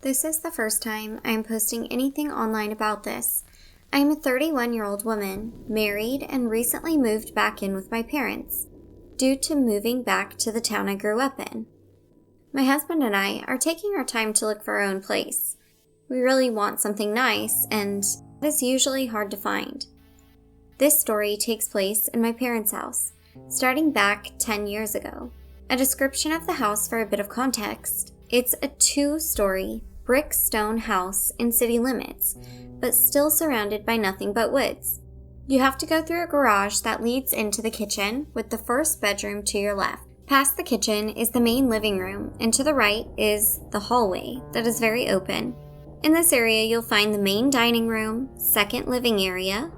This is the first time I am posting anything online about this. I am a 31-year-old woman, married, and recently moved back in with my parents, due to moving back to the town I grew up in. My husband and I are taking our time to look for our own place. We really want something nice, and it is usually hard to find. This story takes place in my parents' house, starting back 10 years ago. A description of the house for a bit of context. It's a 2-story brick stone house in city limits, but still surrounded by nothing but woods. You have to go through a garage that leads into the kitchen, with the first bedroom to your left. Past the kitchen is the main living room, and to the right is the hallway that is very open. In this area, you'll find the main dining room, second living area,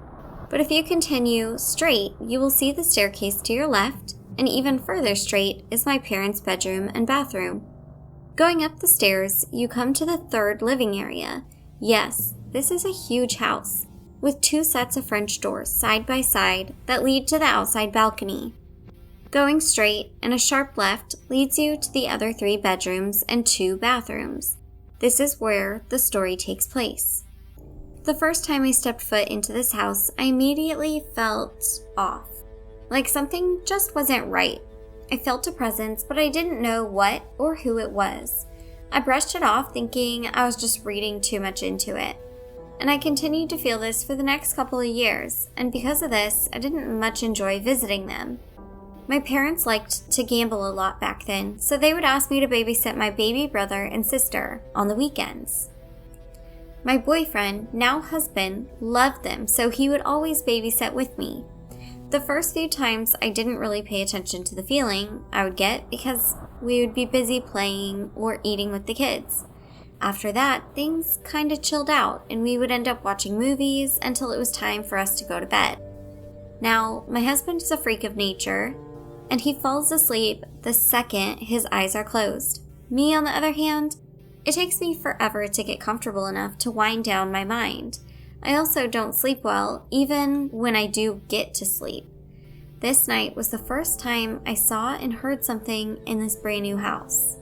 but if you continue straight, you will see the staircase to your left, and even further straight is my parents' bedroom and bathroom. Going up the stairs, you come to the third living area. Yes, this is a huge house, with 2 sets of French doors side by side that lead to the outside balcony. Going straight and a sharp left leads you to the other 3 bedrooms and 2 bathrooms. This is where the story takes place. The first time I stepped foot into this house, I immediately felt off. Like something just wasn't right. I felt a presence, but I didn't know what or who it was. I brushed it off, thinking I was just reading too much into it. And I continued to feel this for the next couple of years, and because of this, I didn't much enjoy visiting them. My parents liked to gamble a lot back then, so they would ask me to babysit my baby brother and sister on the weekends. My boyfriend, now husband, loved them, so he would always babysit with me. The first few times I didn't really pay attention to the feeling I would get because we would be busy playing or eating with the kids. After that, things kind of chilled out and we would end up watching movies until it was time for us to go to bed. Now, my husband is a freak of nature and he falls asleep the second his eyes are closed. Me, on the other hand, it takes me forever to get comfortable enough to wind down my mind. I also don't sleep well, even when I do get to sleep. This night was the first time I saw and heard something in this brand new house.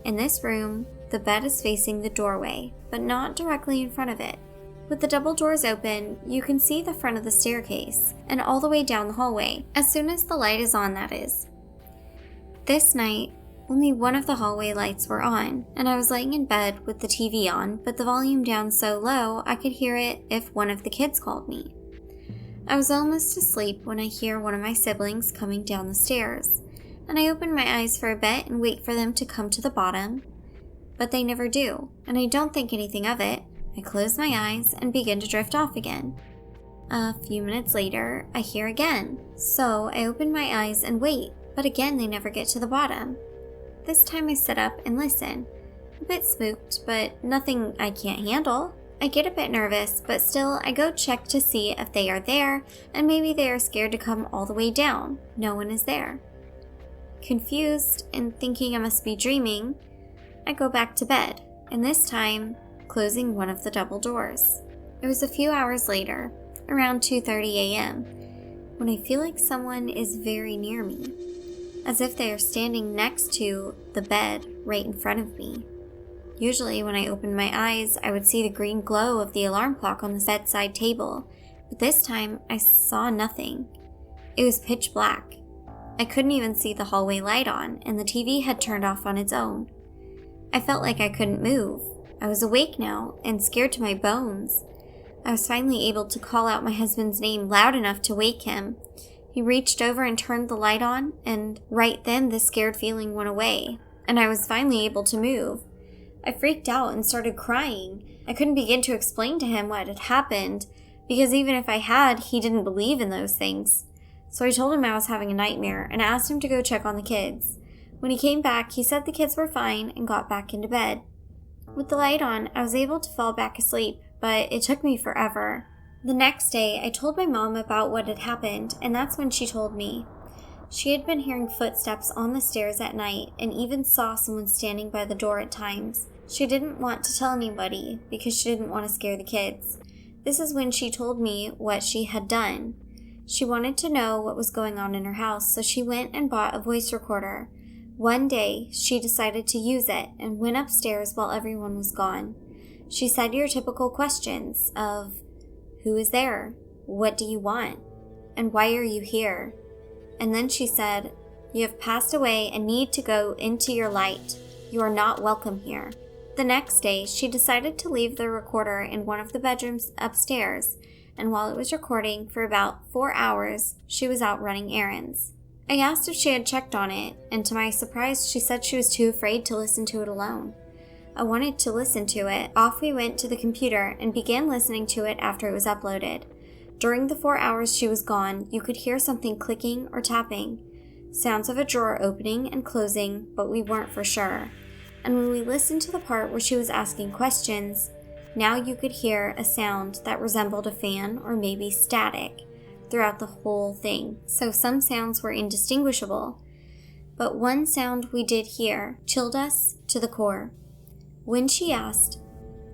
In this room, the bed is facing the doorway, but not directly in front of it. With the double doors open, you can see the front of the staircase and all the way down the hallway, as soon as the light is on, that is. This night, only one of the hallway lights were on, and I was laying in bed with the TV on, but the volume down so low I could hear it if one of the kids called me. I was almost asleep when I hear one of my siblings coming down the stairs, and I open my eyes for a bit and wait for them to come to the bottom, but they never do, and I don't think anything of it. I close my eyes and begin to drift off again. A few minutes later, I hear again, so I open my eyes and wait, but again they never get to the bottom. This time I sit up and listen. A bit spooked, but nothing I can't handle. I get a bit nervous, but still I go check to see if they are there, and maybe they are scared to come all the way down. No one is there. Confused and thinking I must be dreaming, I go back to bed, and this time closing one of the double doors. It was a few hours later, around 2:30 a.m., when I feel like someone is very near me, as if they are standing next to the bed right in front of me. Usually when I opened my eyes, I would see the green glow of the alarm clock on the bedside table, but this time I saw nothing. It was pitch black. I couldn't even see the hallway light on, and the TV had turned off on its own. I felt like I couldn't move. I was awake now and scared to my bones. I was finally able to call out my husband's name loud enough to wake him. He reached over and turned the light on, and right then the scared feeling went away, and I was finally able to move. I freaked out and started crying. I couldn't begin to explain to him what had happened, because even if I had, he didn't believe in those things. So I told him I was having a nightmare and asked him to go check on the kids. When he came back, he said the kids were fine and got back into bed. With the light on, I was able to fall back asleep, but it took me forever. The next day, I told my mom about what had happened, and that's when she told me. She had been hearing footsteps on the stairs at night and even saw someone standing by the door at times. She didn't want to tell anybody because she didn't want to scare the kids. This is when she told me what she had done. She wanted to know what was going on in her house, so she went and bought a voice recorder. One day, she decided to use it and went upstairs while everyone was gone. She said your typical questions of, who is there? What do you want? And why are you here? And then she said, you have passed away and need to go into your light. You are not welcome here. The next day, she decided to leave the recorder in one of the bedrooms upstairs, and while it was recording for about 4 hours, she was out running errands. I asked if she had checked on it, and to my surprise, she said she was too afraid to listen to it alone. I wanted to listen to it. Off we went to the computer and began listening to it after it was uploaded. During the 4 hours she was gone, you could hear something clicking or tapping, sounds of a drawer opening and closing, but we weren't for sure. And when we listened to the part where she was asking questions, now you could hear a sound that resembled a fan or maybe static throughout the whole thing, so some sounds were indistinguishable. But one sound we did hear chilled us to the core. When she asked,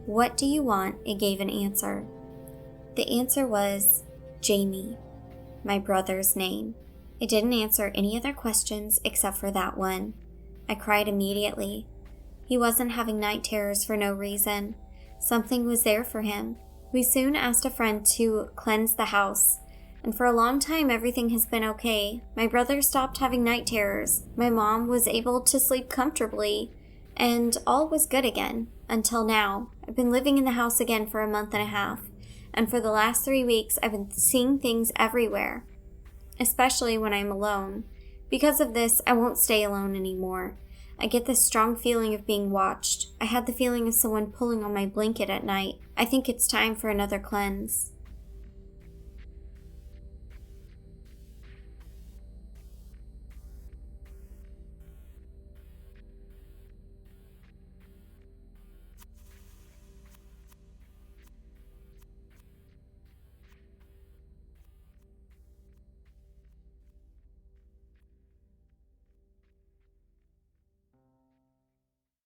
what do you want? It gave an answer. The answer was Jamie, my brother's name. It didn't answer any other questions except for that one. I cried immediately. He wasn't having night terrors for no reason. Something was there for him. We soon asked a friend to cleanse the house, and for a long time everything has been okay. My brother stopped having night terrors. My mom was able to sleep comfortably, and all was good again, until now. I've been living in the house again for a month and a half, and for the last 3 weeks I've been seeing things everywhere, especially when I'm alone. Because of this, I won't stay alone anymore. I get this strong feeling of being watched. I had the feeling of someone pulling on my blanket at night. I think it's time for another cleanse.